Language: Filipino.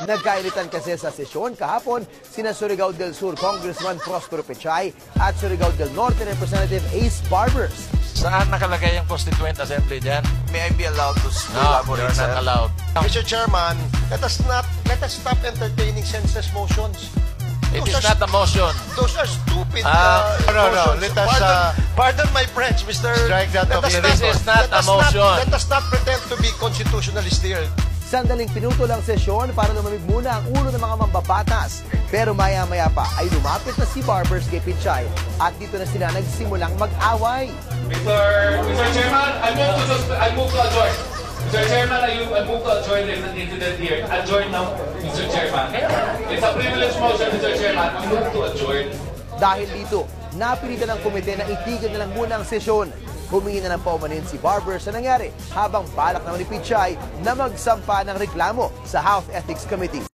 Nagkainitan kasi sa sesyon kahapon sina Surigao del Sur Congressman Prospero Pechay at Surigao del Norte Representative Ace Barbers. Saan nakalagay ang Constituent Assembly dyan? May I be allowed to No, elaborate, you're sir? not allowed. Mr. Chairman, let us stop entertaining senseless motions. It is not a motion. Those are stupid no. motions. Let us, pardon my French, Mr. strike that Let off us the This is not a motion. Let us not pretend to be constitutionalist here. Sandaling pinutol ang sesyon para lumamig muna ang ulo ng mga mambabatas. Pero maya-maya pa ay lumapit na si Barbers kay Pechay at dito na sila nagsimulang mag-away. Mr. Chairman, I move to adjourn. Mr. Chairman, I move to adjourn the incident here. Adjourn now, Mr. Chairman. It's a privilege motion, Mr. Chairman. I move to adjourn. Dahil dito, napilitan ng komite na itigil na lang muna ang sesyon. Humingi na ng paumanin si Barbers sa nangyari habang balak naman ni Pechay na magsampa ng reklamo sa House Ethics Committee.